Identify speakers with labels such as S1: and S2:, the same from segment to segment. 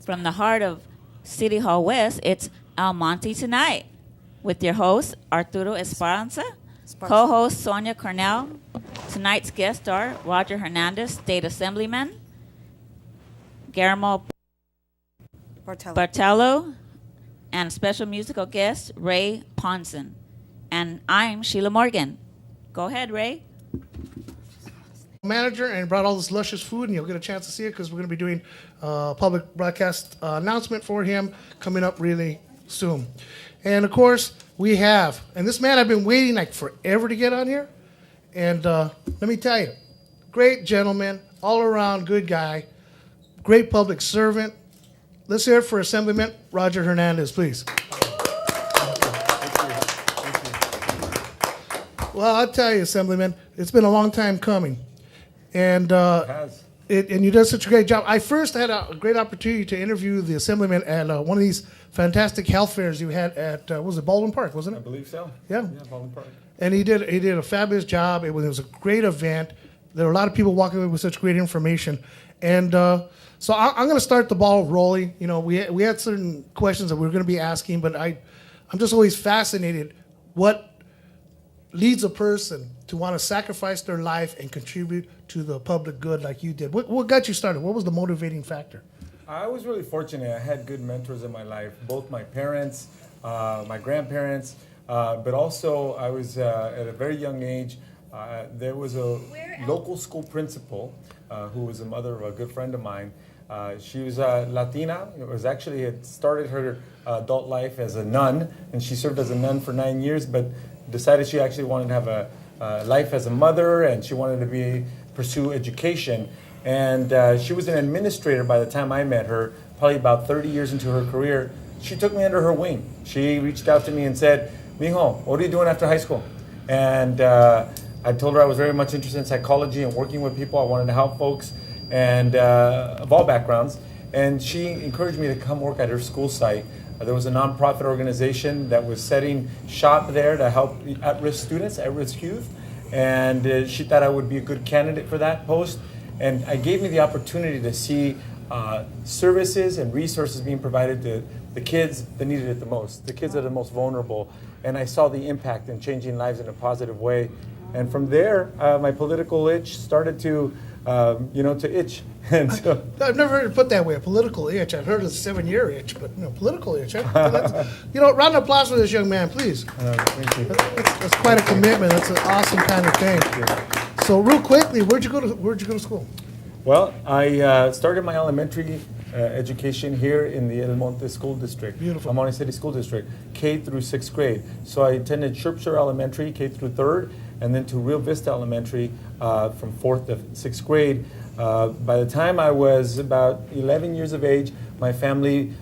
S1: From the heart of City Hall West, it's Monte tonight with your host, Arturo Esperanza, co-host Sonia Cornell. Tonight's guests are Roger Hernandez, State Assemblyman, Guillermo Bartello, and special musical guest, Ray Poncin. And I'm Sheila Morgan. Go ahead, Ray.
S2: Manager, and brought all this luscious food, and you'll get a chance to see it because we're going to be doing a public broadcast announcement for him coming up really soon. And of course, we have, and this man I've been waiting like forever to get on here, and let me tell you, great gentleman, all around good guy, great public servant. Let's hear it for Assemblyman Roger Hernandez, please. Well, I'll tell you, Assemblyman, it's been a long time coming. And and you did such a great job. I first had a great opportunity to interview the Assemblyman at one of these fantastic health fairs you had at, was it Baldwin Park, wasn't it?
S3: I believe so.
S2: Yeah,
S3: Baldwin Park.
S2: And he did a fabulous job. It was a great event. There were a lot of people walking away with such great information. And so I'm going to start the ball rolling. You know, we had certain questions that we were going to be asking, but I'm just always fascinated what leads a person to want to sacrifice their life and contribute to the public good like you did. What got you started? What was the motivating factor?
S3: I was really fortunate. I had good mentors in my life, both my parents, my grandparents, but also I was at a very young age. There was a local school principal who was the mother of a good friend of mine. She was Latina. It was actually had started her adult life as a nun, and she served as a nun for 9 years, but decided she actually wanted to have a life as a mother, and she wanted to pursue education. And she was an administrator by the time I met her, probably about 30 years into her career. She took me under her wing. She reached out to me and said, "Mijo, what are you doing after high school?" And I told her I was very much interested in psychology and working with people. I wanted to help folks and of all backgrounds. And she encouraged me to come work at her school site. There was a nonprofit organization that was setting shop there to help at-risk students, at-risk youth. And she thought I would be a good candidate for that post. And I gave me the opportunity to see services and resources being provided to the kids that needed it the most, the kids that are the most vulnerable. And I saw the impact in changing lives in a positive way. And from there, my political itch started to itch. And so,
S2: I've never heard it put that way, a political itch. I've heard a 7-year itch, but political itch. Round of applause for this young man, please.
S3: Thank you.
S2: That's quite a commitment. That's an awesome kind of thing. So real quickly, where'd you go to school?
S3: Well, I started my elementary education here in the El Monte School District.
S2: Beautiful.
S3: Monte City School District, K through 6th grade. So I attended Shropshire Elementary, K through 3rd, and then to Rio Vista Elementary from 4th to 6th grade. By the time I was about 11 years of age, my family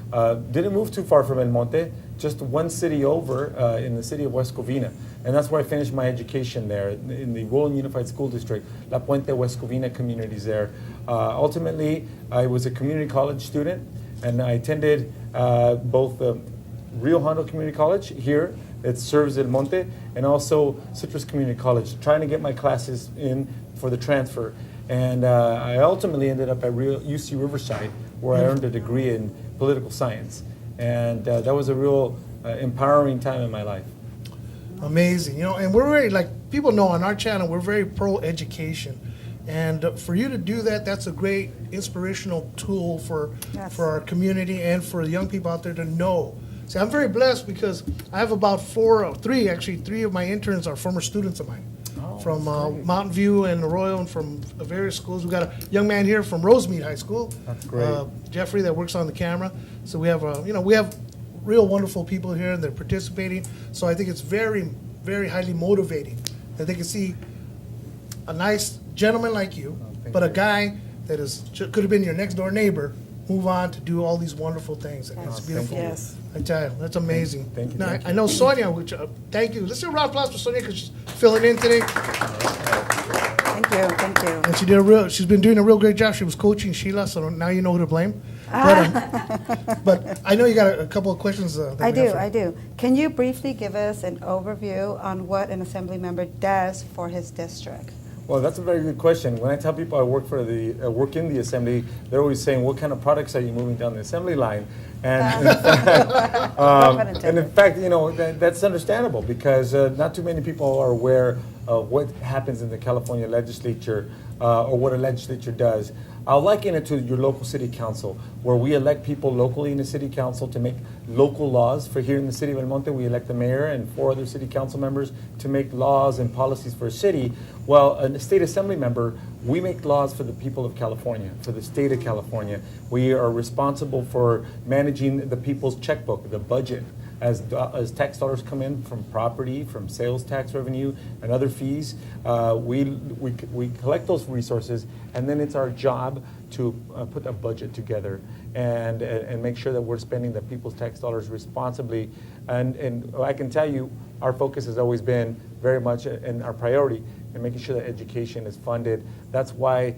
S3: didn't move too far from El Monte, just one city over in the city of West Covina. And that's where I finished my education there, in the Roland Unified School District, La Puente, West Covina communities there. Ultimately, I was a community college student, and I attended both the Rio Hondo Community College here, it serves El Monte, and also Citrus Community College, trying to get my classes in for the transfer. And I ultimately ended up at UC Riverside, where I earned a degree in political science. And that was a real empowering time in my life.
S2: Amazing. And we're very, people know on our channel, we're very pro-education. And for you to do that, that's a great inspirational tool for our community and for the young people out there to know. See, I'm very blessed because I have about three of my interns are former students of mine. From Mountain View and Arroyo and from various schools. We've got a young man here from Rosemead High School.
S3: That's great.
S2: Jeffrey, that works on the camera. So we have, we have real wonderful people here and they're participating. So I think it's very, very highly motivating that they can see a nice gentleman like you, but a guy that could have been your next door neighbor, move on to do all these wonderful things. And it's beautiful.
S1: Yes.
S2: I tell you, that's amazing.
S3: Thank you.
S2: Now, I know Sonia, which thank you. Let's do a round of applause for Sonia because she's filling in today.
S4: Thank you.
S2: And she's been doing a real great job. She was coaching Sheila, so now you know who to blame. But I know you got a couple of questions.
S4: I do. Can you briefly give us an overview on what an assembly member does for his district?
S3: Well, that's a very good question. When I tell people I work work in the assembly, they're always saying, "What kind of products are you moving down the assembly line?" And in fact, that's understandable because not too many people are aware of what happens in the California legislature or what a legislature does. I'll liken it to your local city council, where we elect people locally in the city council to make local laws. For here in the city of El Monte, we elect the mayor and 4 other city council members to make laws and policies for a city. Well, a state assembly member, we make laws for the people of California, for the state of California. We are responsible for managing the people's checkbook, the budget. As tax dollars come in from property, from sales tax revenue, and other fees, we collect those resources, and then it's our job to put a budget together and make sure that we're spending the people's tax dollars responsibly. And I can tell you, our focus has always been very much in our priority in making sure that education is funded. That's why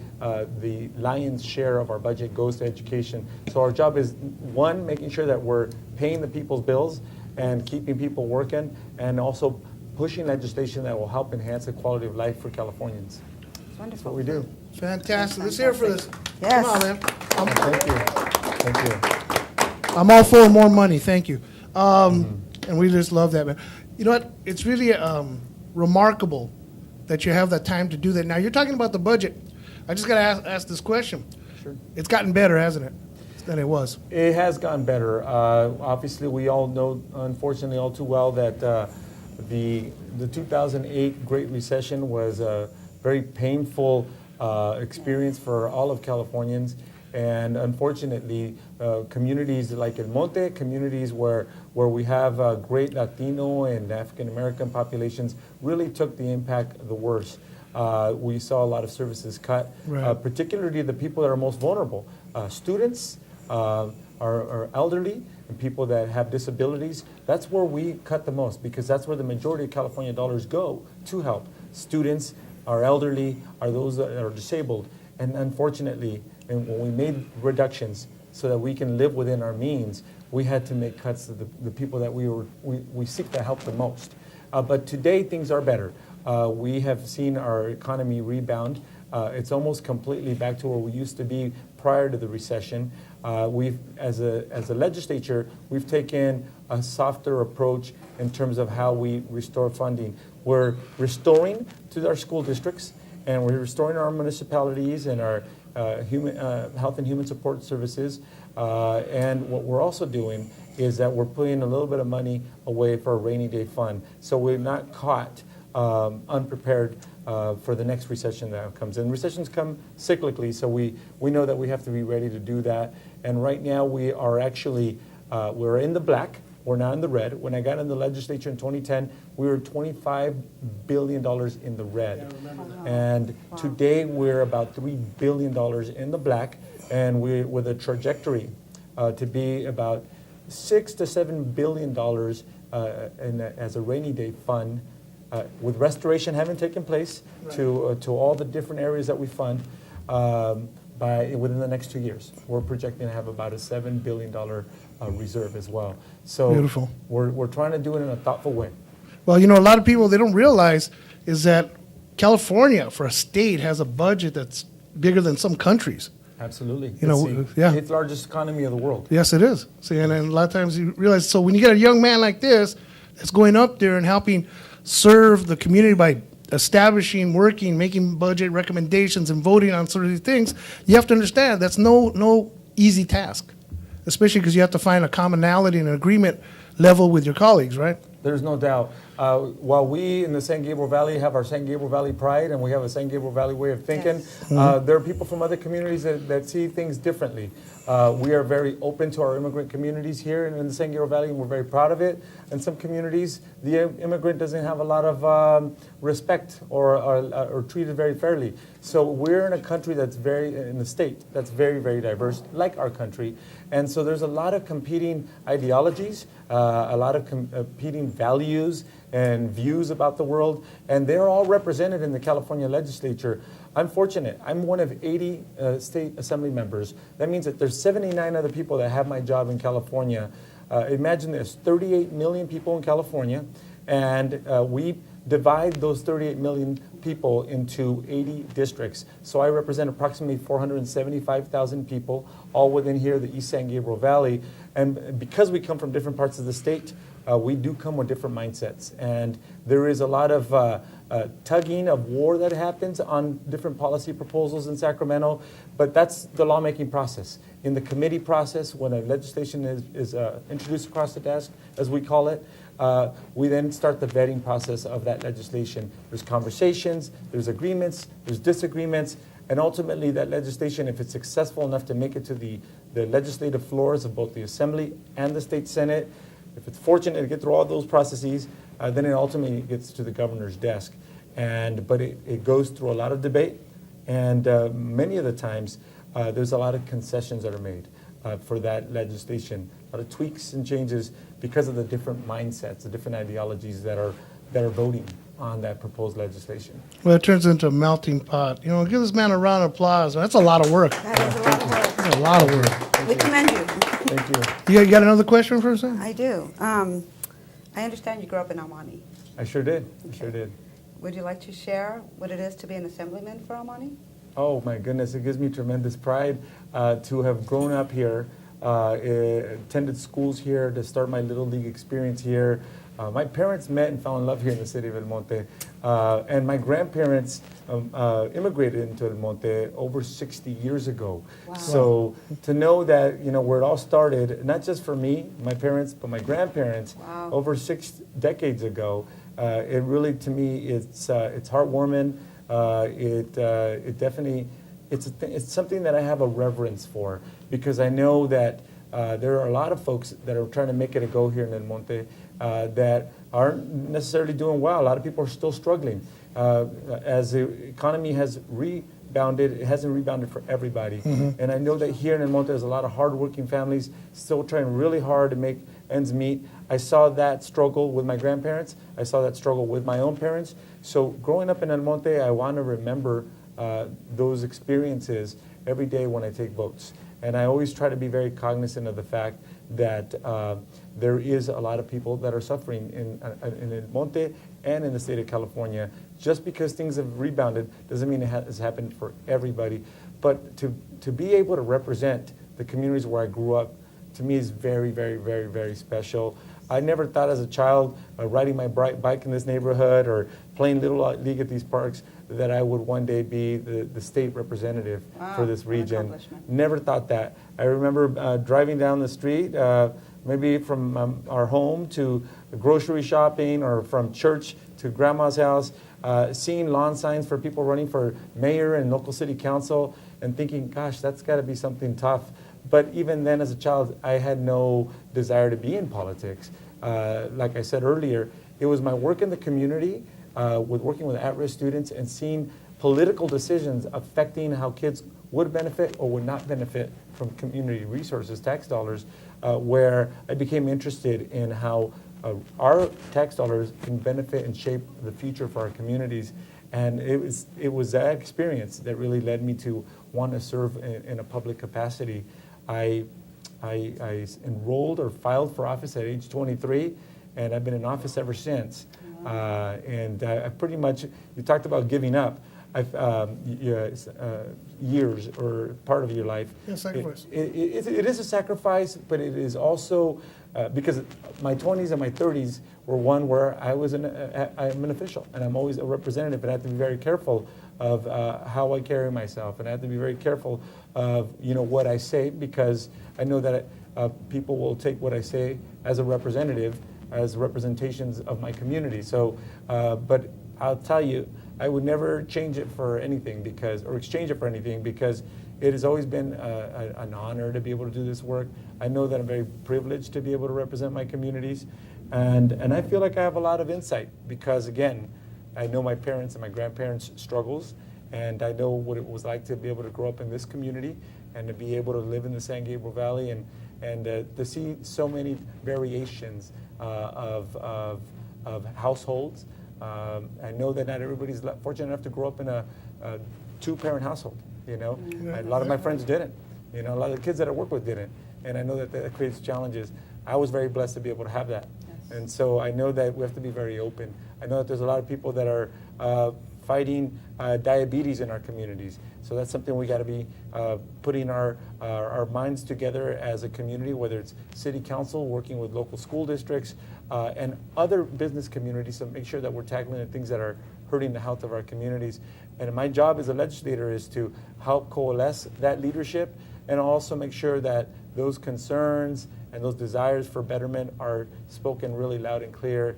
S3: the lion's share of our budget goes to education. So our job is, 1, making sure that we're paying the people's bills and keeping people working, and also pushing legislation that will help enhance the quality of life for Californians. That's what we do.
S2: Fantastic. Let's hear for this.
S4: Yes.
S2: Come on, man.
S3: Thank you. Thank you.
S2: I'm all for more money. Thank you. And we just love that, man. You know what? It's really remarkable that you have that time to do that. Now, you're talking about the budget. I just got to ask this question.
S3: Sure.
S2: It's gotten better, hasn't it, than it was?
S3: It has gotten better. Obviously, we all know, unfortunately, all too well that the 2008 Great Recession was a very painful experience for all of Californians. And unfortunately, communities like El Monte, communities where we have great Latino and African American populations, really took the impact the worst. We saw a lot of services cut,
S2: Right.
S3: Particularly the people that are most vulnerable. Students, are elderly, and people that have disabilities. That's where we cut the most, because that's where the majority of California dollars go to help. Students, our elderly, are those that are disabled. And unfortunately, and when we made reductions so that we can live within our means, we had to make cuts to the people that we seek to help the most. But today, things are better. We have seen our economy rebound. It's almost completely back to where we used to be prior to the recession. We've, as a legislature, we've taken a softer approach in terms of how we restore funding. We're restoring to our school districts, and we're restoring our municipalities and our health and human support services. And what we're also doing is that we're putting a little bit of money away for a rainy day fund, so we're not caught unprepared for the next recession that comes in. Recessions come cyclically, so we know that we have to be ready to do that. And right now we are actually, we're in the black, we're not in the red. When I got in the legislature in 2010, we were $25 billion in the red. And today we're about $3 billion in the black, and we're with a trajectory to be about $6 to $7 billion as a rainy day fund, with restoration having taken place to all the different areas that we fund within the next 2 years. We're projecting to have about a $7 billion reserve as well. So
S2: Beautiful.
S3: We're trying to do it in a thoughtful way.
S2: Well, you know, a lot of people, they don't realize is that California, for a state, has a budget that's bigger than some countries.
S3: Absolutely.
S2: You know,
S3: It's
S2: yeah.
S3: the largest economy of the world.
S2: Yes, it is. See, and then a lot of times you realize, so when you get a young man like this that's going up there and helping serve the community by establishing, working, making budget recommendations and voting on sort of these things, you have to understand that's no easy task, especially because you have to find a commonality and an agreement level with your colleagues, right?
S3: There's no doubt. While we in the San Gabriel Valley have our San Gabriel Valley pride and we have a San Gabriel Valley way of thinking, there are people from other communities that see things differently. We are very open to our immigrant communities here in the San Gabriel Valley, and we're very proud of it. In some communities, the immigrant doesn't have a lot of respect or treated very fairly. So we're in a country in a state that's very, very diverse, like our country. And so there's a lot of competing ideologies, a lot of competing values and views about the world, and they're all represented in the California legislature. I'm fortunate. I'm one of 80 state assembly members. That means that there's 79 other people that have my job in California. Imagine this, 38 million people in California, and we divide those 38 million people into 80 districts. So I represent approximately 475,000 people, all within here, the East San Gabriel Valley. And because we come from different parts of the state, we do come with different mindsets. And there is a lot of tugging of war that happens on different policy proposals in Sacramento, but that's the lawmaking process. In the committee process, when a legislation is introduced across the desk, as we call it, we then start the vetting process of that legislation. There's conversations, there's agreements, there's disagreements, and ultimately that legislation, if it's successful enough to make it to the legislative floors of both the Assembly and the State Senate, if it's fortunate to get through all those processes, then it ultimately gets to the governor's desk. But it goes through a lot of debate, and many of the times there's a lot of concessions that are made for that legislation, a lot of tweaks and changes because of the different mindsets, the different ideologies that are voting on that proposed legislation.
S2: Well, it turns into a melting pot. You know, give this man a round of applause. That's a lot of work.
S4: That is a lot of work.
S2: That's a lot of work.
S4: We commend you.
S3: Thank you.
S2: You got another question for us?
S4: I do. I understand you grew up in Almani.
S3: I sure did. I sure did.
S4: Would you like to share what it is to be an assemblyman for Almani?
S3: Oh my goodness, it gives me tremendous pride to have grown up here, attended schools here, to start my Little League experience here. My parents met and fell in love here in the city of El Monte, and my grandparents immigrated into El Monte over 60 years ago.
S4: Wow.
S3: So to know that, you know, where it all started, not just for me, my parents, but my grandparents,
S4: Wow.
S3: over 6 decades ago, it really, to me, it's heartwarming. It definitely, it's something that I have a reverence for, because I know that there are a lot of folks that are trying to make it a go here in El Monte that aren't necessarily doing well. A lot of people are still struggling. As the economy has rebounded, it hasn't rebounded for everybody. And I know that here in El Monte, there's a lot of hardworking families still trying really hard to make ends meet. I saw that struggle with my grandparents. I saw that struggle with my own parents. So growing up in El Monte, I want to remember those experiences every day when I take votes. And I always try to be very cognizant of the fact that there is a lot of people that are suffering in El Monte and in the state of California. Just because things have rebounded doesn't mean it has happened for everybody. But to be able to represent the communities where I grew up, to me, is very, very, very, very special. I never thought as a child, riding my bike in this neighborhood or playing Little League at these parks, that I would one day be the state representative for this region. Never thought that. I remember driving down the street, maybe from our home to grocery shopping, or from church to grandma's house, seeing lawn signs for people running for mayor and local city council, and thinking, gosh, that's got to be something tough. But even then, as a child, I had no desire to be in politics. Like I said earlier, it was my work in the community, working with at-risk students, and seeing political decisions affecting how kids would benefit or would not benefit from community resources, tax dollars, where I became interested in how our tax dollars can benefit and shape the future for our communities. And it was that experience that really led me to want to serve in a public capacity. I enrolled or filed for office at age 23, and I've been in office ever since. I pretty much, you talked about giving up. Years or part of your life.
S2: Yeah, sacrifice.
S3: It is a sacrifice, but it is also, because my 20s and my 30s were one where I'm an official, and I'm always a representative, and I have to be very careful of how I carry myself, and I have to be very careful of what I say, because I know that people will take what I say as a representative, as representations of my community. So, but I'll tell you, I would never change it for anything, or exchange it for anything, because it has always been an honor to be able to do this work. I know that I'm very privileged to be able to represent my communities, and I feel like I have a lot of insight, because again, I know my parents and my grandparents' struggles, and I know what it was like to be able to grow up in this community and to be able to live in the San Gabriel Valley, and to see so many variations of households. I know that not everybody's fortunate enough to grow up in a two-parent household. A lot of my friends didn't. A lot of the kids that I work with didn't, and I know that creates challenges. I was very blessed to be able to have that, And so I know that we have to be very open. I know that there's a lot of people that are fighting diabetes in our communities. So that's something we got to be putting our minds together as a community, whether it's city council, working with local school districts, and other business communities to make sure that we're tackling the things that are hurting the health of our communities. And my job as a legislator is to help coalesce that leadership and also make sure that those concerns and those desires for betterment are spoken really loud and clear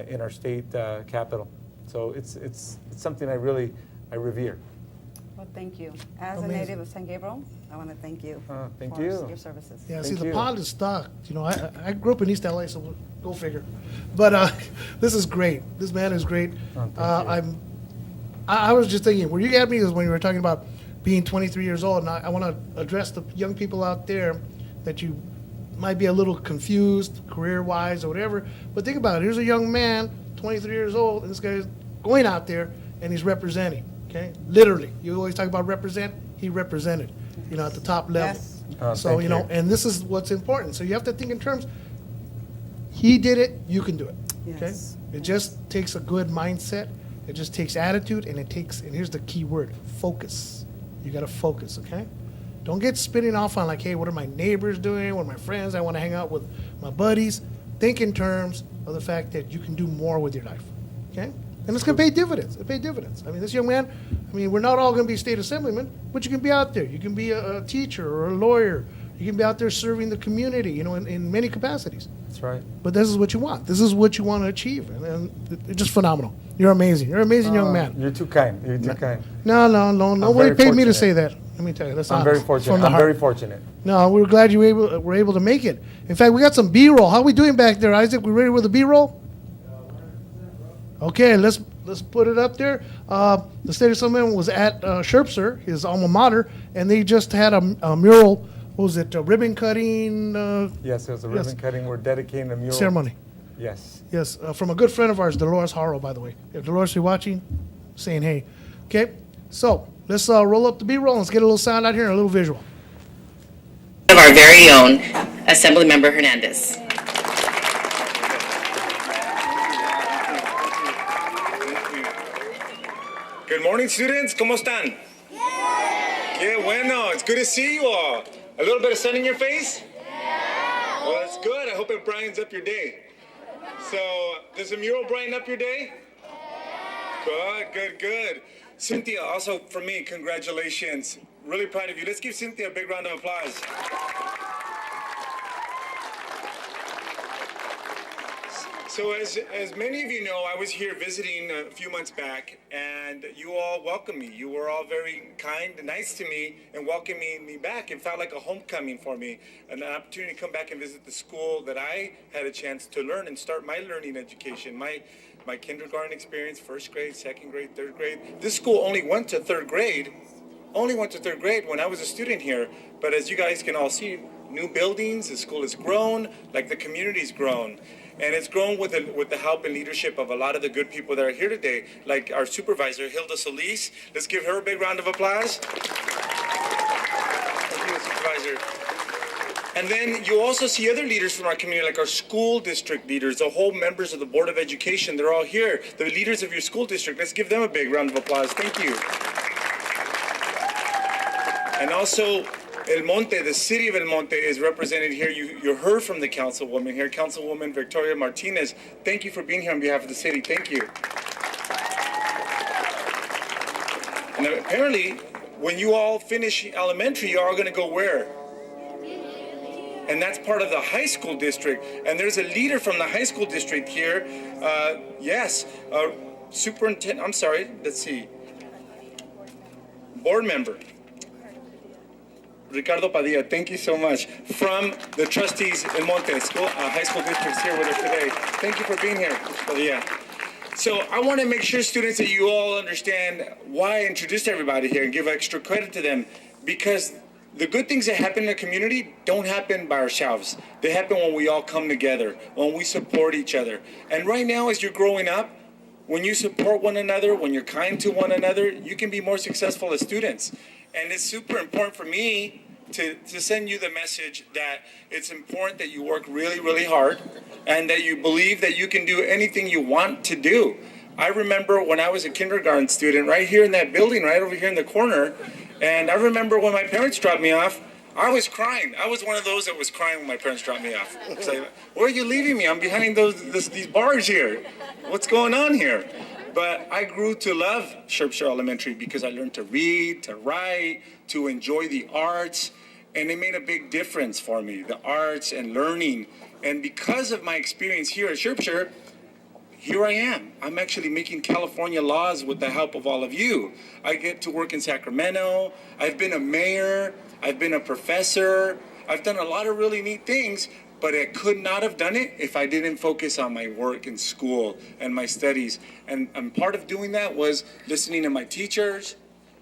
S3: in our state capital. So it's something I revere.
S4: Well, thank you. As
S2: Amazing.
S4: a native of San Gabriel, I want to thank you
S3: Thank
S4: for
S3: you.
S4: your services.
S2: Yeah,
S3: Thank
S2: see, the
S3: you.
S2: pond is stocked. You know, I grew up in East LA, so go figure. But this is great. This man is great.
S3: Thank you.
S2: I was just thinking, where you got me is when you were talking about being 23 years old, and I want to address the young people out there that you might be a little confused career-wise or whatever. But think about it. Here's a young man, 23 years old, and this guy's going out there and he's representing. Okay, literally. You always talk about represent. He represented, you know, at the top level.
S4: Yes.
S2: So,
S3: Thank
S2: you know,
S3: you.
S2: and this is what's important. So you have to think in terms, he did it, you can do it. Okay?
S4: Yes.
S2: It just takes a good mindset. It just takes attitude, and and here's the key word, focus. You got to focus, okay? Don't get spinning off on like, hey, what are my neighbors doing? What are my friends? I want to hang out with my buddies. Think in terms of the fact that you can do more with your life, okay? And it's going to pay dividends. It paid dividends. I mean, this young man, we're not all going to be state assemblymen, but you can be out there. You can be a teacher or a lawyer. You can be out there serving the community, you know, in many capacities.
S3: That's right.
S2: But this is what you want. This is what you want to achieve. And it's just phenomenal. You're amazing. You're an amazing young man.
S3: You're too kind. You're too kind.
S2: No. Nobody
S3: very
S2: paid me to
S3: fortunate.
S2: say that. Let me tell you. That's
S3: I'm
S2: honest.
S3: very
S2: From
S3: fortunate.
S2: the
S3: I'm
S2: heart.
S3: very fortunate.
S2: No, we're glad you were able to make it. In fact, we got some B-roll. How are we doing back there, Isaac? We ready with the B-roll? Okay, let's put it up there. The state assemblyman was at Sherpser, his alma mater, and they just had a mural. What was it? A ribbon cutting
S3: Yes, it was a ribbon cutting. We're dedicating a mural.
S2: ceremony.
S3: Yes.
S2: Yes, from a good friend of ours, Dolores Haro, by the way. If Dolores, you're watching, saying hey. Okay, so let's roll up the B-roll. Let's get a little sound out here and a little visual.
S5: Of our very own Assemblymember Hernandez.
S3: Good morning, students. ¿Cómo están? Qué bueno. It's good to see you all. A little bit of sun in your face? Well, that's good. I hope it brightens up your day. So, does the mural brighten up your day? Good. Cynthia, also for me, congratulations. Really proud of you. Let's give Cynthia a big round of applause. So as many of you know, I was here visiting a few months back, and you all welcomed me. You were all very kind and nice to me and welcoming me back. It felt like a homecoming for me, an opportunity to come back and visit the school that I had a chance to learn and start my learning education, my kindergarten experience, first grade, second grade, third grade. This school only went to third grade when I was a student here. But as you guys can all see, new buildings, the school has grown, like the community's grown. And it's grown with the help and leadership of a lot of the good people that are here today, like our supervisor, Hilda Solis. Let's give her a big round of applause. Thank you, supervisor. And then you also see other leaders from our community, like our school district leaders, the whole members of the Board of Education. They're all here. The leaders of your school district. Let's give them a big round of applause. Thank you. And also, El Monte, the city of El Monte, is represented here. You heard from the councilwoman here, Councilwoman Victoria Martinez. Thank you for being here on behalf of the city. Thank you. And apparently, when you all finish elementary, you're all going to go where? And that's part of the high school district. And there's a leader from the high school district here. Superintendent, I'm sorry, let's see. Board member. Ricardo Padilla, thank you so much. From the trustees in Monte School, high school districts here with us today. Thank you for being here, Mr. Padilla. So I want to make sure, students, that you all understand why I introduced everybody here and give extra credit to them, because the good things that happen in the community don't happen by ourselves. They happen when we all come together, when we support each other. And right now, as you're growing up, when you support one another, when you're kind to one another, you can be more successful as students. And it's super important for me to send you the message that it's important that you work really, really hard, and that you believe that you can do anything you want to do. I remember when I was a kindergarten student right here in that building, right over here in the corner, and I remember when my parents dropped me off, I was crying. I was one of those that was crying when my parents dropped me off. It's like, where are you leaving me? I'm behind these bars here. What's going on here? But I grew to love Shropshire Elementary because I learned to read, to write, to enjoy the arts, and it made a big difference for me, the arts and learning. And because of my experience here at Shropshire, here I am. I'm actually making California laws with the help of all of you. I get to work in Sacramento. I've been a mayor. I've been a professor. I've done a lot of really neat things, but I could not have done it if I didn't focus on my work in school and my studies. And part of doing that was listening to my teachers,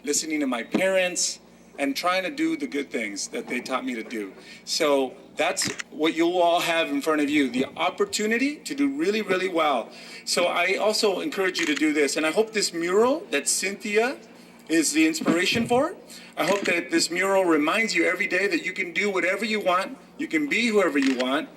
S3: listening to my parents, and trying to do the good things that they taught me to do. So that's what you all have in front of you, the opportunity to do really, really well. So I also encourage you to do this, and I hope this mural that Cynthia is the inspiration for. I hope that this mural reminds you every day that you can do whatever you want, you can be whoever you want,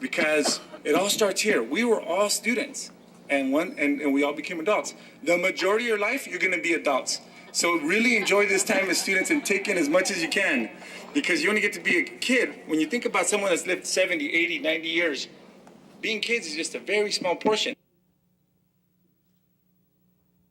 S3: because it all starts here. We were all students, and we all became adults. The majority of your life, you're gonna be adults. So really enjoy this time as students and take in as much as you can, because you only get to be a kid. When you think about someone that's lived 70, 80, 90 years, being kids is just a very small portion.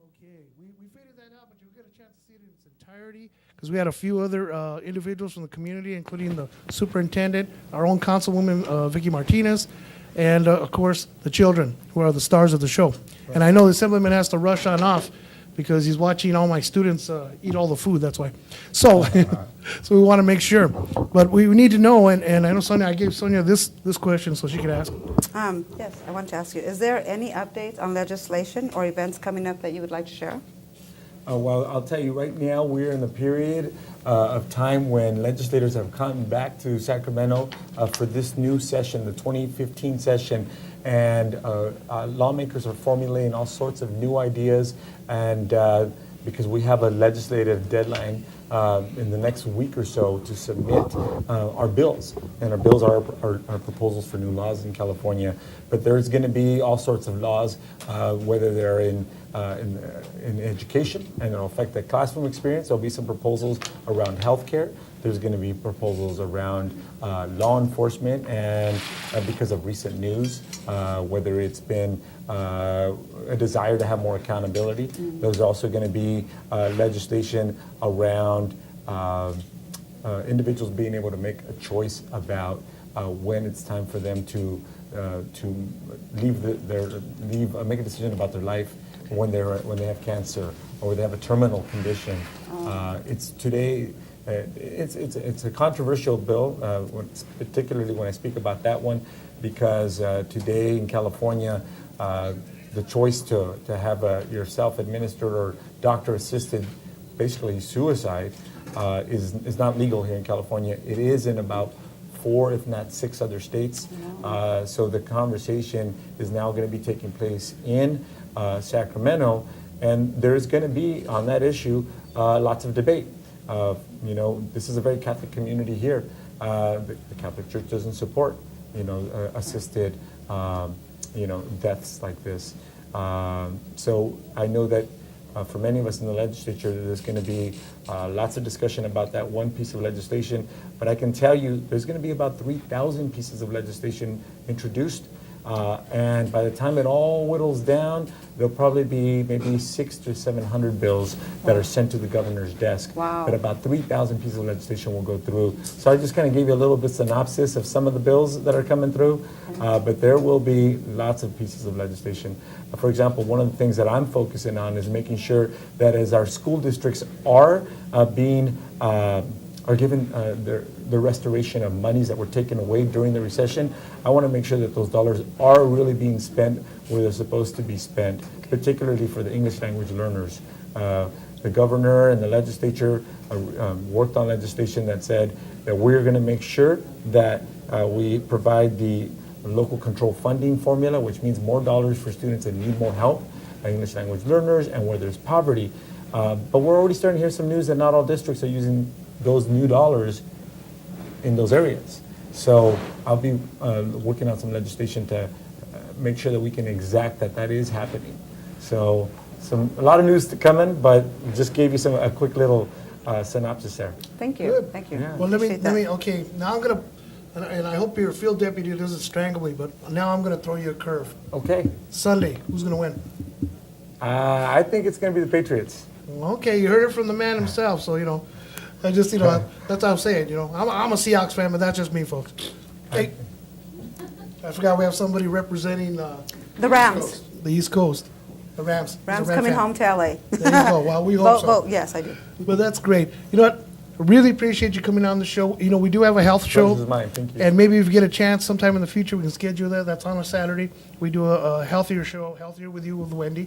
S2: Okay, we faded that out, but you'll get a chance to see it in its entirety, because we had a few other individuals from the community, including the superintendent, our own councilwoman, Vicky Martinez, and of course, the children, who are the stars of the show. And I know the Assemblyman has to rush on off, because he's watching all my students eat all the food, that's why. So, so we want to make sure. But we need to know, and I know Sonia, I gave Sonia this question so she could ask.
S4: Yes, I want to ask you, is there any updates on legislation or events coming up that you would like to share?
S3: Well, I'll tell you right now, we're in a period of time when legislators have come back to Sacramento for this new session, the 2015 session, and lawmakers are formulating all sorts of new ideas, and because we have a legislative deadline in the next week or so to submit our bills, and our bills are proposals for new laws in California. But there's going to be all sorts of laws, whether they're in education, and it'll affect the classroom experience. There'll be some proposals around healthcare. There's going to be proposals around law enforcement, and because of recent news, whether it's been a desire to have more accountability. There's also going to be legislation around individuals being able to make a choice about when it's time for them to make a decision about their life when they have cancer or they have a terminal condition. It's a controversial bill, particularly when I speak about that one, because today in California, the choice to have your self-administered or doctor-assisted, basically suicide, is not legal here in California. It is in about 4, if not 6 other states. So the conversation is now going to be taking place in Sacramento, and there's going to be, on that issue, lots of debate. This is a very Catholic community here. The Catholic Church doesn't support, assisted, deaths like this. So I know that for many of us in the legislature, there's going to be lots of discussion about that one piece of legislation. But I can tell you, there's going to be about 3,000 pieces of legislation introduced. And by the time it all whittles down, there'll probably be maybe 600 to 700 bills that are sent to the governor's desk.
S4: Wow.
S3: But about 3,000 pieces of legislation will go through. So I just kind of gave you a little bit synopsis of some of the bills that are coming through. But there will be lots of pieces of legislation. For example, one of the things that I'm focusing on is making sure that as our school districts are given the restoration of monies that were taken away during the recession, I want to make sure that those dollars are really being spent where they're supposed to be spent, particularly for the English language learners. The governor and the legislature worked on legislation that said that we're going to make sure that we provide the local control funding formula, which means more dollars for students that need more help, English language learners, and where there's poverty. But we're already starting to hear some news that not all districts are using those new dollars in those areas. So I'll be working on some legislation to make sure that we can exact that is happening. So a lot of news to come in, but just gave you a quick little synopsis there.
S4: Thank you.
S2: Good.
S4: Thank you.
S3: Yeah.
S2: Well,
S4: Appreciate that.
S2: okay, now I'm gonna, and I hope your field deputy doesn't strangle me, but now I'm gonna throw you a curve.
S3: Okay.
S2: Sunday, who's gonna win?
S3: I think it's going to be the Patriots.
S2: Okay, you heard it from the man himself, so, I just, that's what I'm saying, I'm a Seahawks fan, but that's just me, folks. Hey, I forgot we have somebody representing,
S4: The Rams.
S2: the East Coast, the Rams. He's a
S4: Rams
S2: Ram
S4: coming
S2: fan.
S4: home to LA.
S2: There you go, well, we hope so.
S4: Vote, yes, I do.
S2: But that's great. You know what? I really appreciate you coming on the show. We do have a health show.
S3: Pleasure is mine. Thank you.
S2: And maybe if you get a chance sometime in the future, we can schedule that. That's on a Saturday. We do a healthier show, Healthier with You with Wendy.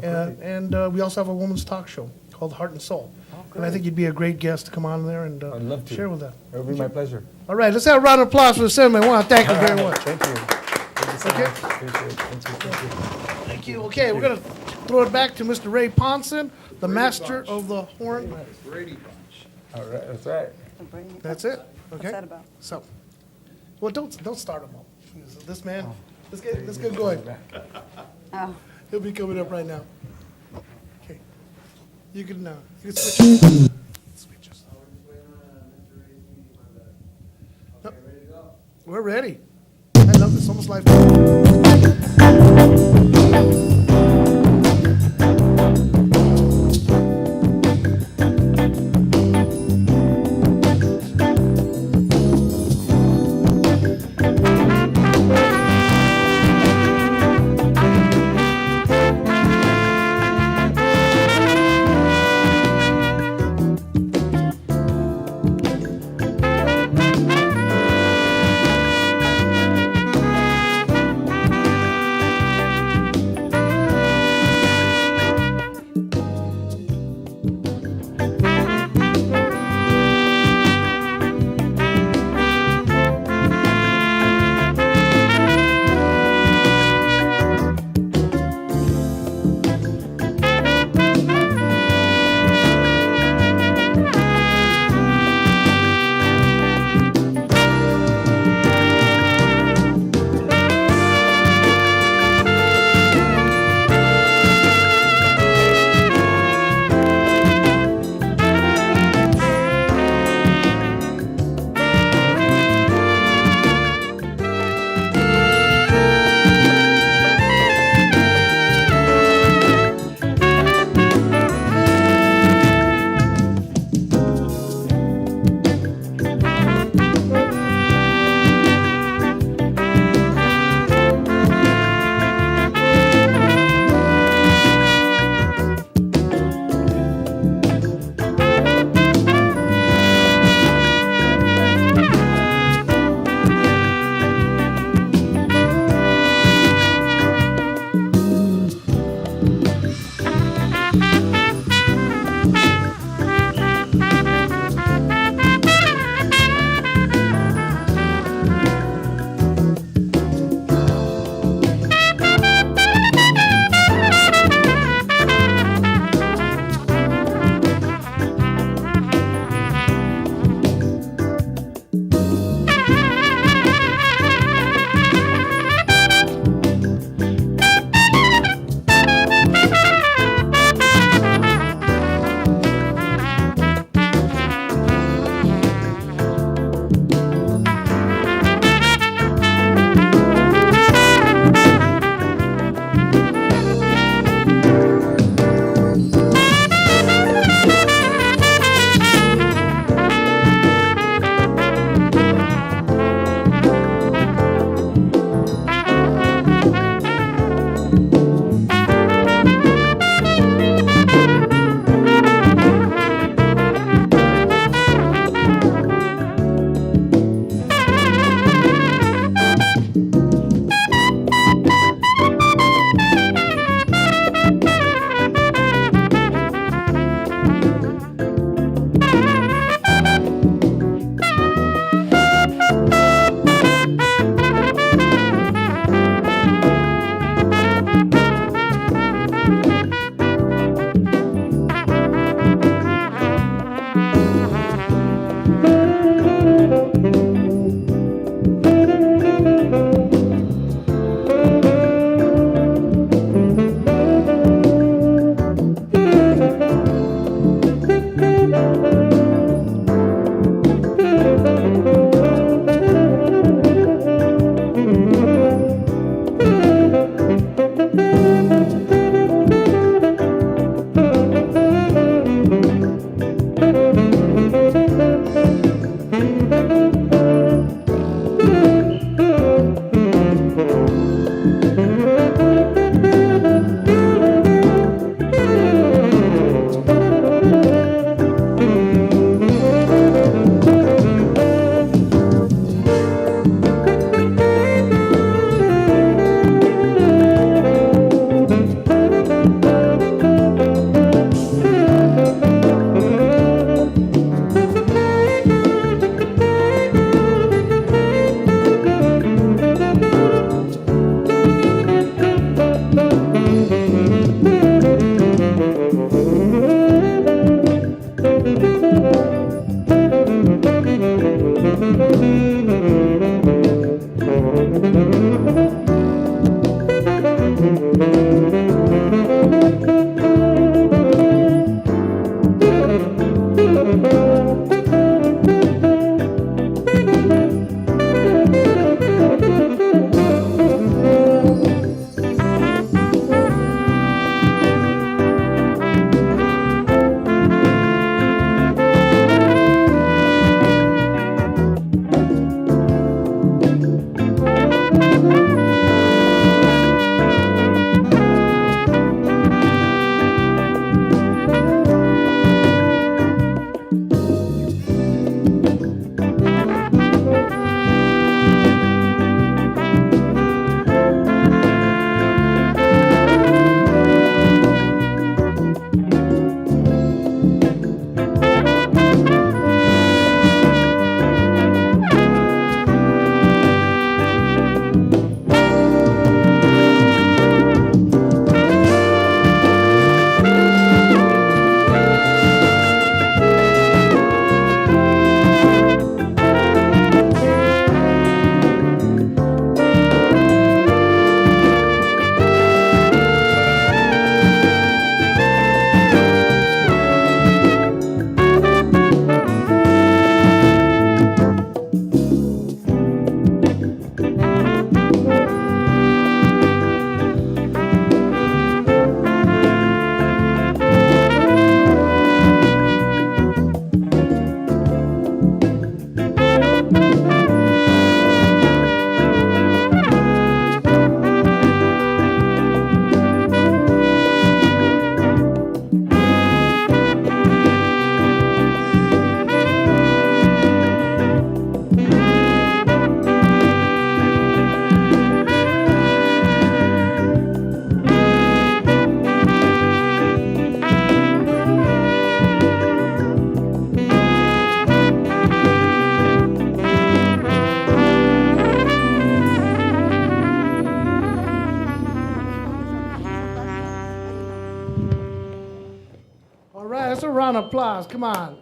S2: And we also have a women's talk show called Heart and Soul. And I think you'd be a great guest to come on there and
S3: I'd love to.
S2: share with that.
S3: It would be my pleasure.
S2: All right, let's have a round of applause for the Assemblyman. I want to thank you very much.
S3: Thank you. Thank you so
S2: Okay.
S3: much. Appreciate it. Thank you.
S2: Thank you. Okay, we're going to throw it back to Mr. Ray PONCIN, the master of the horn.
S3: All right, that's right.
S2: That's it.
S4: What's
S2: Okay.
S4: that about?
S2: So, well, don't start him up. This man, let's get going.
S4: Oh.
S2: He'll be coming up right now. Okay, you can switch. Switch us. Nope. We're ready. I love this. Almost like. That's a round of applause. Come on.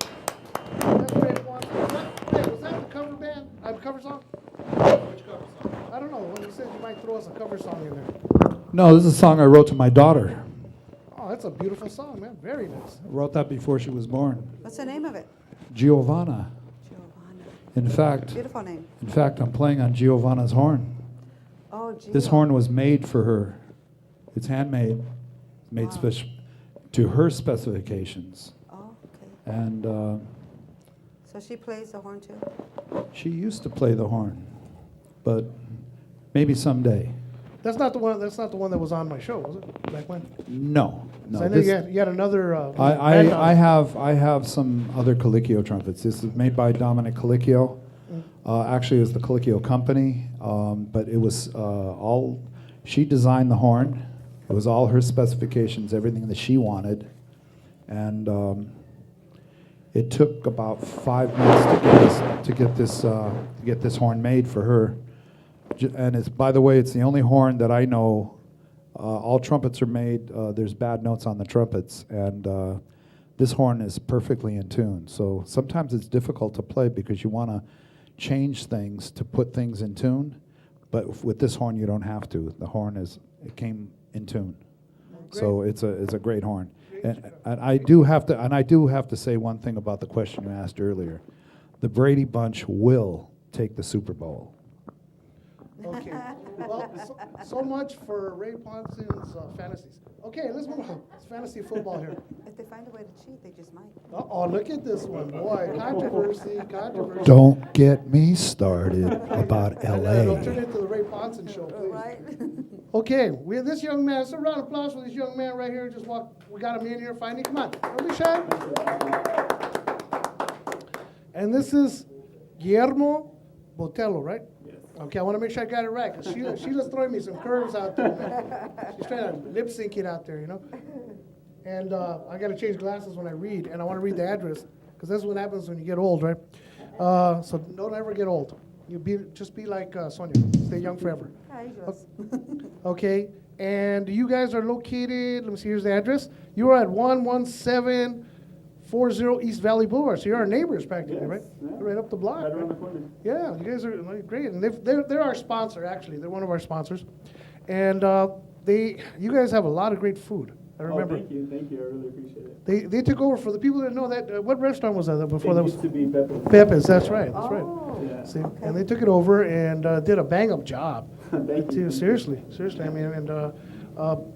S2: That's great. Was that the cover band? Cover song? Which cover song? I don't know. When you said you might throw us a cover song in there.
S6: No, this is a song I wrote to my daughter.
S2: Oh, that's a beautiful song, man. Very nice.
S6: I wrote that before she was born.
S4: What's the name of it?
S6: Giovanna.
S4: Giovanna.
S6: In fact,
S4: Beautiful name.
S6: I'm playing on Giovanna's horn.
S4: Oh, Gio.
S6: This horn was made for her. It's handmade, made to her specifications.
S4: Oh, okay.
S6: And
S4: So she plays the horn too?
S6: she used to play the horn, but maybe someday.
S2: That's not the one. That's not the one that was on my show, was it? Back when?
S6: No, no.
S2: 'Cause I know you had another.
S6: I have some other Colicchio trumpets. This is made by Dominic Colicchio. Actually, it was the Colicchio company, but it was all. She designed the horn. It was all her specifications, everything that she wanted, and it took about 5 months to get this horn made for her. And it's, by the way, it's the only horn that I know. All trumpets are made. There's bad notes on the trumpets, and this horn is perfectly in tune. So sometimes it's difficult to play because you want to change things to put things in tune, but with this horn you don't have to. The horn it came in tune. So it's a great horn. And I do have to say one thing about the question you asked earlier. The Brady Bunch will take the Super Bowl.
S2: Okay. Well, so much for Ray Poncin's fantasies. Okay, let's move on. It's fantasy football here.
S4: If they find a way to cheat, they just might.
S2: Oh, look at this one, boy. Controversy.
S6: Don't get me started about
S2: Don't
S6: L.A.
S2: turn it into the Ray Poncin show, please.
S4: Right?
S2: Okay, we have this young man. Let's a round of applause for this young man right here. Just walk. We got him in here finally. Come on, don't be shy. And this is Guillermo Botelo, right? Yes. Okay, I want to make sure I got it right because Sheila's throwing me some curves out there, man. She's trying to lip sync it out there, you know. And I got to change glasses when I read, and I want to read the address because that's what happens when you get old, right? So don't ever get old. Just be like Sonia. Stay young forever. Okay, and you guys are located, let me see, here's the address. You are at 11740 East Valley Boulevard, so you're our neighbors practically, right?
S7: Yeah.
S2: Right up the block.
S7: Right around the corner.
S2: Yeah, you guys are great, and they're our sponsor, actually. They're one of our sponsors. And you guys have a lot of great food. I remember.
S7: Oh, thank you. I really appreciate it.
S2: They took over, for the people that know that, what restaurant was that before that was?
S7: It used to be Pepe's.
S2: Pepe's, that's right, that's right.
S7: Yeah.
S2: See, and they took it over and did a bang-up job.
S7: Thank you.
S2: Seriously. I mean, and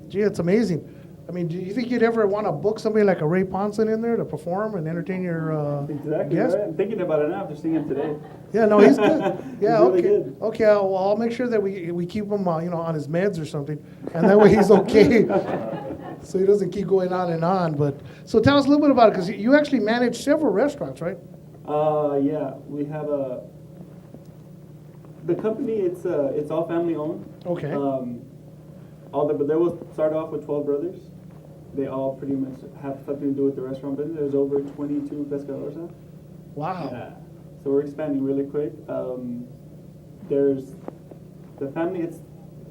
S2: gee, it's amazing. I mean, do you think you'd ever want to book somebody like a Ray Poncin in there to perform and entertain your
S7: Exactly.
S2: guests?
S7: Right. I'm thinking about it now after seeing him today.
S2: Yeah, no, he's good. Yeah,
S7: He's really
S2: okay.
S7: good.
S2: Okay, well, I'll make sure that we keep him, on his meds or something, and that way he's okay. So he doesn't keep going on and on. But so tell us a little bit about it, because you actually manage several restaurants, right?
S7: Yeah, we have the company. It's all family owned.
S2: Okay.
S7: But they will start off with 12 brothers. They all pretty much have something to do with the restaurant business. There's over 22 pescadors now.
S2: Wow.
S7: Yeah. So we're expanding really quick. There's the family. It's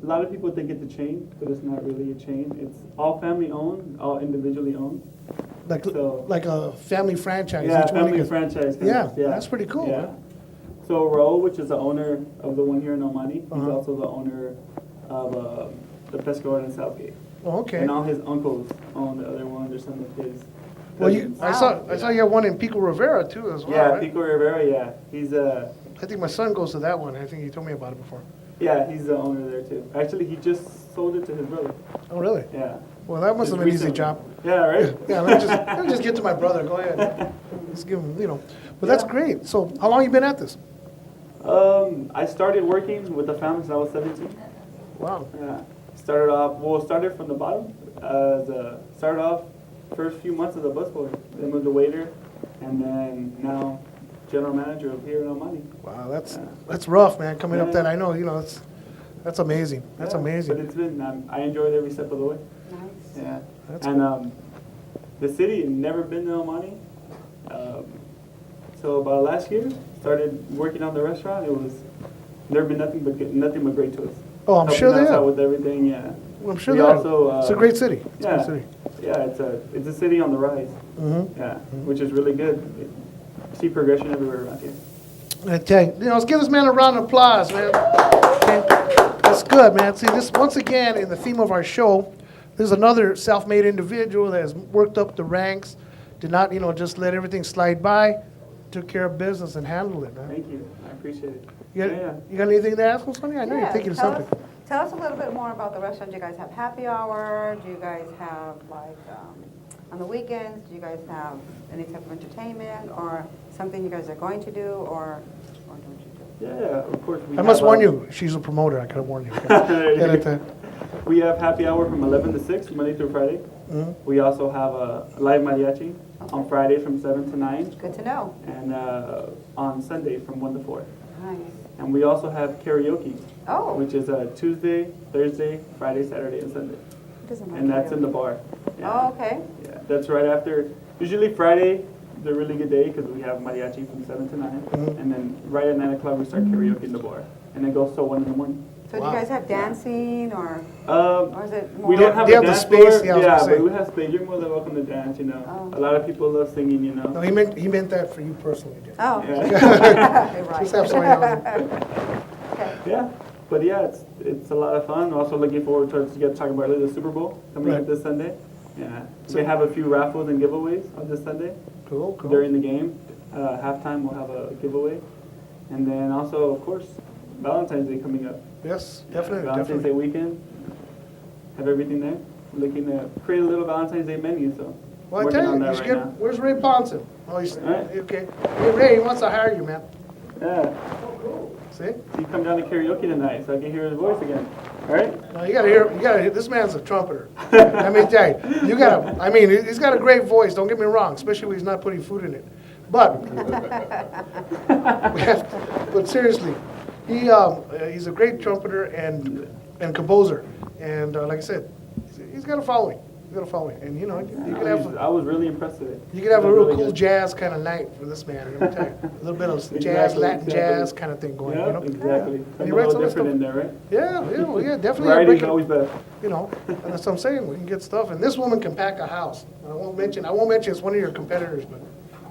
S7: a lot of people think it's a chain, but it's not really a chain. It's all family owned, all individually owned.
S2: Like
S7: So-
S2: a family franchise.
S7: Yeah,
S2: Each one
S7: family
S2: gets-
S7: franchise.
S2: Yeah, that's pretty cool,
S7: Yeah.
S2: man.
S7: So Raul, which is the owner of the one here in El Monte, he's
S2: Uh-huh.
S7: also the owner of the Pescador in Southgate.
S2: Oh, okay.
S7: And all his uncles own the other one. There's some of his.
S2: Well,
S7: cousins.
S2: I saw you have one in Pico Rivera too, as well.
S7: Yeah,
S2: right?
S7: Pico Rivera. Yeah, he's
S2: I think my son goes to that one. I think he told me about it before.
S7: he's the owner there too. Actually, he just sold it to his brother.
S2: Oh, really?
S7: Yeah.
S2: Well, that must have been an easy
S7: Recently.
S2: job.
S7: Yeah, right.
S2: Yeah, let me just get to my brother. Go ahead. Just give him, But that's great. So, how long you been at this?
S7: I started working with the family since I was 17.
S2: Wow.
S7: Yeah. Started from the bottom. Started off first few months as a busboy, then moved to waiter, and then now general manager of here in El Monte.
S2: Wow, that's rough, man. Coming up
S7: Yeah.
S2: that, I know, that's amazing. That's
S7: Yeah,
S2: amazing.
S7: But it's been, I enjoyed every step of the way.
S4: Nice.
S7: Yeah.
S2: That's
S7: And the city had never been to El Monte. So about last year, started working on the restaurant. It was never been nothing but great to us.
S2: Oh, I'm
S7: Helping
S2: sure they
S7: us
S2: have.
S7: out with everything, yeah.
S2: Well, I'm sure
S7: We
S2: they are.
S7: also,
S2: It's a great city. It's a
S7: yeah.
S2: great city.
S7: yeah, it's a city on the rise. Yeah, which is really good. See progression everywhere around here.
S2: I tell you, let's give this man a round of applause, man. Okay. That's good, man. See, this once again in the theme of our show, there's another self-made individual that has worked up the ranks, did not, just let everything slide by, took care of business and handled it, man.
S7: Thank you. I appreciate it.
S2: You got anything to ask, Sonia? I know you're thinking of something.
S4: Tell us a little bit more about the restaurant. Do you guys have happy hour? Do you guys have, on the weekends, do you guys have any type of entertainment or something you guys are going to do, or don't you do?
S7: Yeah, of course.
S2: I must warn you, she's a promoter. I gotta warn you.
S7: We have happy hour from 11 to 6, Monday through Friday. We also have a live mariachi on Friday from 7 to 9.
S4: Good to know.
S7: And on Sunday from 1 to 4.
S4: Nice.
S7: And we also have karaoke,
S4: Oh.
S7: which is Tuesday, Thursday, Friday, Saturday, and Sunday.
S4: Doesn't like
S7: And that's
S4: karaoke.
S7: in the bar. Yeah.
S4: Oh, okay.
S7: Yeah, that's right after. Usually Friday is a really good day because we have mariachi from 7 to 9. And then right at 9 o'clock we start karaoke in the bar. And it goes till 1 in the morning.
S4: So do you guys have dancing or is it more?
S7: We don't have
S2: They
S7: a
S2: have the
S7: dance
S2: space,
S7: floor.
S2: yeah, I was gonna say.
S7: But we have space. You're more than welcome to dance,
S4: Oh.
S7: A lot of people love singing,
S2: No, he meant that for you personally. Jay.
S4: Oh.
S7: Yeah.
S4: Okay, right.
S2: Just have somebody else.
S4: Okay.
S7: Yeah. But yeah, it's a lot of fun. We're also looking forward to talking about the Super Bowl coming
S2: Right.
S7: up this Sunday. Yeah. We have a few raffles and giveaways on this Sunday.
S2: Cool.
S7: During the game. Halftime we'll have a giveaway. And then also, of course, Valentine's Day coming up.
S2: Yes, definitely,
S7: Valentine's Day weekend. Have everything there. We're looking to create a little Valentine's Day menu, so
S2: Well, I
S7: working
S2: tell
S7: on
S2: you,
S7: that
S2: should
S7: right
S2: get,
S7: now.
S2: where's Ray Ponson? Oh, he's,
S7: Right.
S2: okay. Hey, Ray, he wants to hire you, man.
S7: Yeah.
S2: See?
S7: So you come down to karaoke tonight so I can hear his voice again. All right?
S2: No, you gotta hear, this man's a trumpeter. Let me tell you, he's got a great voice, don't get me wrong, especially when he's not putting food in it. But, but seriously, he's a great trumpeter and composer. And like I said, he's got a following. And you can have
S7: I was really impressed with it.
S2: you can have a
S7: It was
S2: real
S7: really
S2: cool
S7: good.
S2: jazz kind of night for this man. Let me tell you, a little bit of jazz, Latin jazz kind of thing going.
S7: Yeah, exactly.
S2: And
S7: Something
S2: he
S7: a
S2: writes
S7: little
S2: all this
S7: different
S2: stuff.
S7: in there, right?
S2: Yeah, definitely.
S7: Variety is
S2: break it-
S7: always best.
S2: And that's what I'm saying. We can get stuff, and this woman can pack a house. And I won't mention it's one of your competitors, but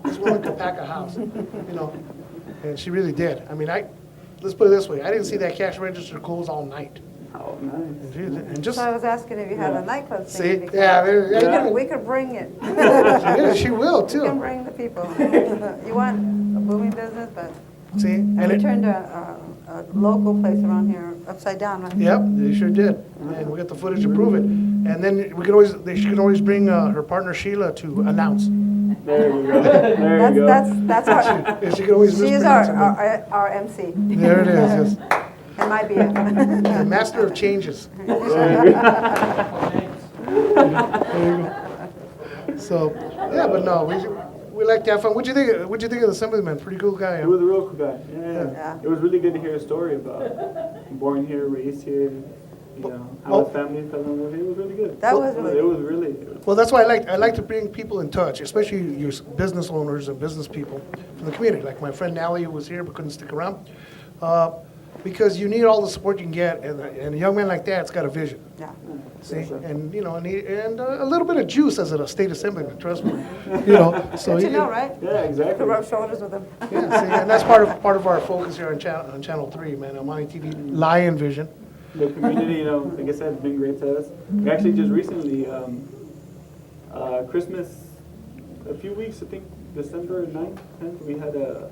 S2: this woman can pack a house. And she really did. I mean, let's put it this way: I didn't see that cash register close all night.
S7: Oh, nice.
S2: And just
S4: So I was asking if you had a nightclub
S2: see,
S4: scene. because
S2: yeah,
S4: we could bring it.
S2: she will
S4: We can
S2: too.
S4: bring the people. You want a booming business, but
S2: See,
S4: and
S2: and
S4: we
S2: it,
S4: turned a local place around here upside down. Right?
S2: yep, they sure did, and we got the footage to prove it. And then she can always bring her partner Sheila to announce.
S7: There you go. There you go.
S4: That's our.
S2: And she can always
S4: She is
S2: mispronounce it.
S4: our MC.
S2: There it is. Yes.
S4: And my BF.
S2: The master of changes. So, yeah, but no, we like to have fun. What'd you think of the Assemblyman? Pretty cool guy.
S7: He
S2: Huh?
S7: was a real cool guy. Yeah.
S4: Yeah.
S7: It was really good to hear a story about born here, raised here, how his family fell in love. It was really good.
S4: That was really
S7: It was really.
S2: Well, that's why I like to bring people in touch, especially your business owners and business people from the community. Like my friend Nally, who was here but couldn't stick around, because you need all the support you can get, and a young man like that's got a vision.
S4: Yeah.
S2: See, and and a little bit of juice as a state assemblyman. Trust me, So
S4: Good to know, right?
S7: Yeah, exactly.
S4: To rub shoulders with them.
S2: Yeah, see, and that's part of our focus here on Channel 3, man, on Monte TV, Lion Vision.
S7: The community, like I said, has been great to us. We actually just recently, Christmas, a few weeks, I think December 9th, 10th, we had the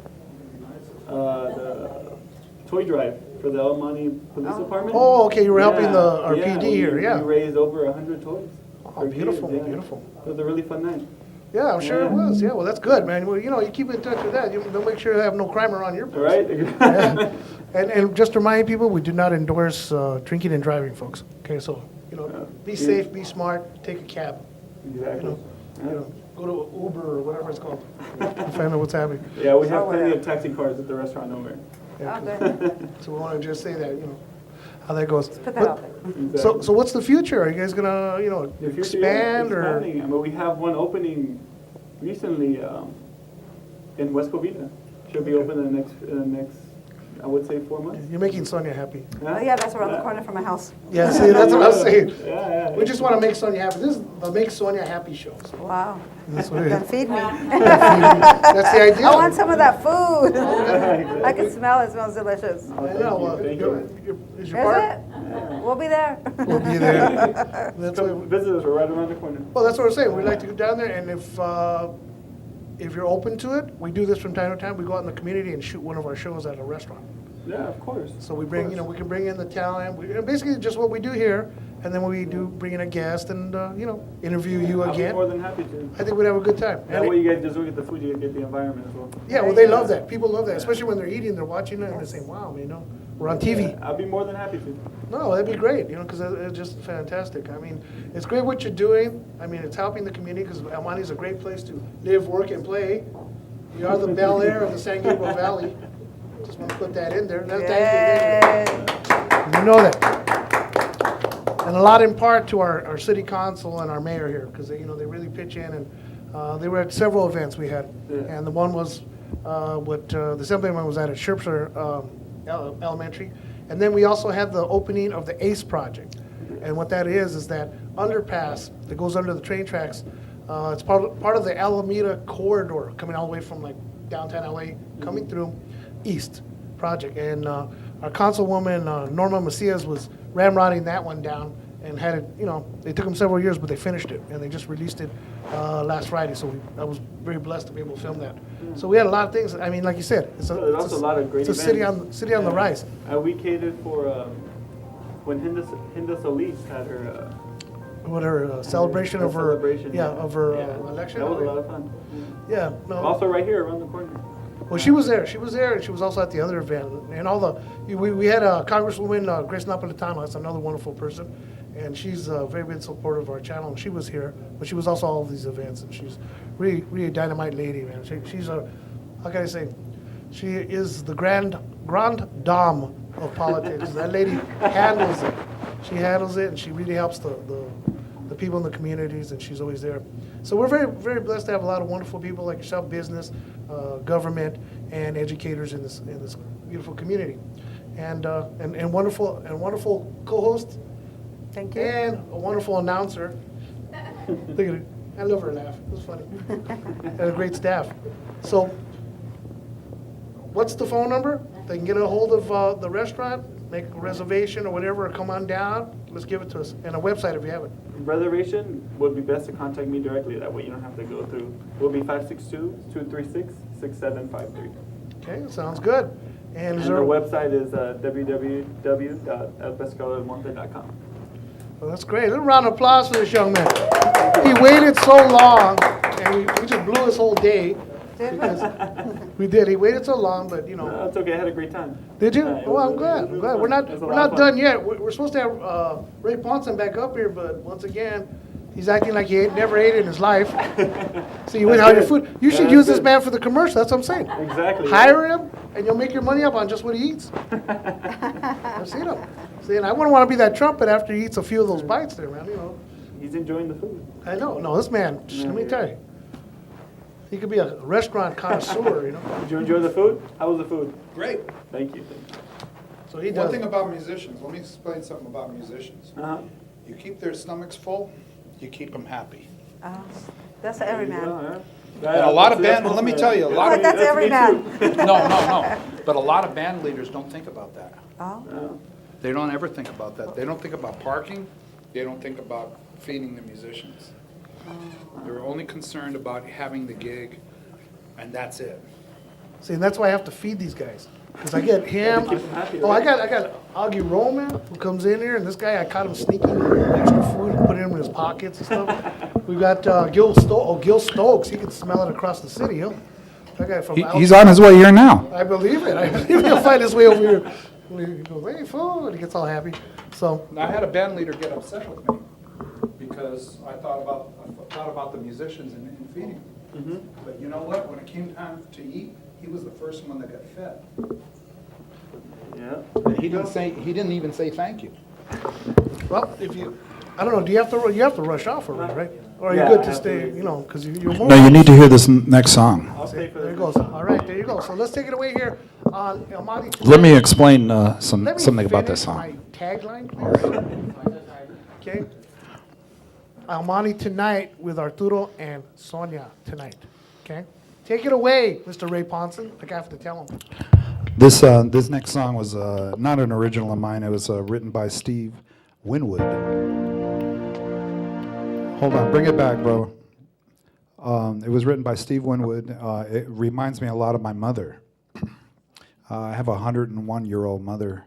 S7: toy drive for the El Monte Police Department.
S2: Oh, okay, you were helping our
S7: Yeah,
S2: PD here, yeah.
S7: We raised over 100 toys.
S2: Oh,
S7: for
S2: beautiful,
S7: kids, yeah.
S2: beautiful.
S7: It was a really fun night.
S2: Yeah, I'm sure it
S7: Yeah.
S2: was. Yeah, well, that's good, man. Well, you keep in touch with that. You'll make sure you have no crime around your place.
S7: Right?
S2: Yeah. And just to remind people, we do not endorse drinking and driving, folks. Okay, so, be safe, be smart, take a cab.
S7: Exactly.
S2: Go to Uber or whatever it's called. Find out what's happening.
S7: Yeah, we have
S4: Oh,
S7: plenty
S4: yeah.
S7: of taxi cars at the restaurant nowhere.
S2: Yeah,
S4: Oh, good.
S2: so we want to just say that, how that goes.
S4: Put that out there.
S7: Exactly.
S2: So what's the future? Are you guys gonna,
S7: The future,
S2: expand
S7: yeah,
S2: or?
S7: expanding. I mean, we have one opening recently in West Covina. Should be open in the next I would say 4 months.
S2: You're making Sonia happy.
S4: Oh, yeah, that's around the corner from my house.
S2: Yeah, see, that's what I was saying.
S7: Yeah.
S2: We just want to make Sonia happy. This is the Make Sonia Happy show. So
S4: Wow.
S2: that's what it
S4: Then
S2: is.
S4: feed me.
S2: That's the idea.
S4: I want some of that food. I can smell it. It smells delicious.
S2: I know.
S7: Thank you.
S2: Is your
S4: Is
S2: part?
S4: it? We'll be there.
S2: We'll be there. That's what,
S7: Come visit us, we're right around the corner.
S2: well, that's what we're saying. We'd like to go down there, and if you're open to it, we do this from time to time. We go out in the community and shoot one of our shows at a restaurant.
S7: Yeah, of course.
S2: So we bring, you know, we can bring in the talent. Basically, just what we do here, and then we do bring in a guest and you know, interview you
S7: I'll be
S2: again.
S7: more than happy to.
S2: I think we'd have a good time.
S7: That way you guys just don't get the food, you get the environment as well.
S2: Yeah, well, they love that. People love that, especially when they're eating, they're watching it, and they say, "Wow, you know, we're on TV."
S7: Yeah, I'll be more than happy to.
S2: No, that'd be great, you know, because it's just fantastic. I mean, it's great what you're doing. I mean, it's helping the community because El Monte is a great place to live, work, and play. You are the Bel Air of the San Gabriel Valley. Just want to put that in there. Thank you. You know that. And a lot in part to our city council and our mayor here, because they, you know, they really pitch in, and they were at several events we had.
S7: Yeah.
S2: And the one was the Assemblyman was at Shropshire Elementary. And then we also had the opening of the ACE project. And what that is that underpass that goes under the train tracks. It's part of the Alameda corridor coming all the way from like downtown LA, coming through east project. And our councilwoman, Norma Macias, was ramrodding that one down and had it, you know, it took them several years, but they finished it. And they just released it last Friday. So I was very blessed to be able to film that. So we had a lot of things. I mean, like you said,
S7: There's also a lot of great
S2: it's a
S7: events.
S2: city on the rise.
S7: And we catered for when Hinda Solis had her
S2: What her celebration of her,
S7: celebration,
S2: yeah, of her
S7: yeah.
S2: election.
S7: That was a lot of fun.
S2: Yeah, no.
S7: Also right here around the corner.
S2: Well, she was there. She was there, and she was also at the other event. And all the we had Congresswoman Grace Napolitano. That's another wonderful person, and she's very big supporter of our channel. And she was here, but she was also at all of these events, and she's really a dynamite lady, man. She's a, how can I say, she is the grand dame of politics. That lady handles it. She handles it, and she really helps the people in the communities, and she's always there. So we're very, very blessed to have a lot of wonderful people like yourself, business, government, and educators in this beautiful community, and wonderful co-host,
S4: Thank you.
S2: and a wonderful announcer. Look at it. I love her laugh. It was funny. And a great staff. So, what's the phone number? They can get a hold of the restaurant, make a reservation or whatever, or come on down. Let's give it to us. And a website if you have it.
S7: Reservation would be best to contact me directly. That way you don't have to go through. It will be 562-236-6753.
S2: Okay, sounds good. And is
S7: And
S2: there,
S7: our website is www.elpescadormonte.com.
S2: well, that's great. A little round of applause for this young man. He waited so long, and we just blew his whole day. Because we did. He waited so long, but you know.
S7: No, it's okay. I had a great time.
S2: Did you?
S7: Yeah, it
S2: Well,
S7: was-
S2: I'm glad.
S7: it was
S2: I'm glad.
S7: fun.
S2: We're
S7: It
S2: not
S7: was a
S2: we're
S7: lot of
S2: not
S7: fun.
S2: done yet. We're supposed to have Ray Ponson back up here, but once again, he's acting like he never ate in his life. So you wait how your food. You should
S7: That's
S2: use this
S7: good.
S2: man for the commercial. That's what I'm saying.
S7: Exactly.
S2: Hire him, and you'll make your money up on just what he eats. I've seen him. See, and I wouldn't want to be that trumpet after he eats a few of those bites there, man. You know.
S7: He's enjoying the food.
S2: I know. No, this man. Let me tell you, he could be a restaurant connoisseur. You know.
S7: Did you enjoy the food? How was the food?
S8: Great.
S7: Thank you.
S2: So he
S8: One
S2: does.
S8: thing about musicians, let me explain something about musicians.
S7: Uh-huh.
S8: You keep their stomachs full, you keep them happy.
S4: That's every man.
S8: And a lot of band, let me tell you, a lot
S4: But
S8: of,
S4: that's every man.
S8: no. But a lot of band leaders don't think about that.
S4: Oh,
S8: They don't ever think about that. They don't think about parking. They don't think about feeding the musicians. They're only concerned about having the gig, and that's it.
S2: See, and that's why I have to feed these guys. Because I get him.
S7: keep 'em happy,
S2: Oh, I
S7: right?
S2: got Augie Roman who comes in here, and this guy I caught him sneaking extra food and put it in his pockets and stuff. We got Gil Stokes. He can smell it across the city. That guy from
S6: He's on his way here now.
S2: I believe it. I believe he'll find his way over here. He goes, "Hey, fool," and he gets all happy. So
S8: I had a band leader get upset with me because I thought about the musicians and feeding them. But you know what? When it came time to eat, he was the first one that got fed.
S7: Yeah.
S8: And he didn't even say thank you.
S2: well, I don't know. Do you have to rush off already, right? Or are you
S7: Yeah,
S2: good
S7: I
S2: to
S7: have
S2: stay?
S7: to.
S2: You know, because you're more.
S6: No, you need to hear this next song.
S7: I'll stay for
S2: There
S7: the
S2: you go. All right, there you go. So let's take it away here Almighty tonight.
S6: Let me explain
S2: Let me
S6: something about this
S2: finish
S6: song.
S2: my tagline, please. Okay. Almighty tonight with Arturo and Sonia tonight. Okay. Take it away, Mr. Ray Ponson. Like I have to tell him.
S6: This next song was not an original of mine. It was written by Steve Winwood. Hold on, bring it back, bro. It was written by Steve Winwood. It reminds me a lot of my mother. I have a 101-year-old mother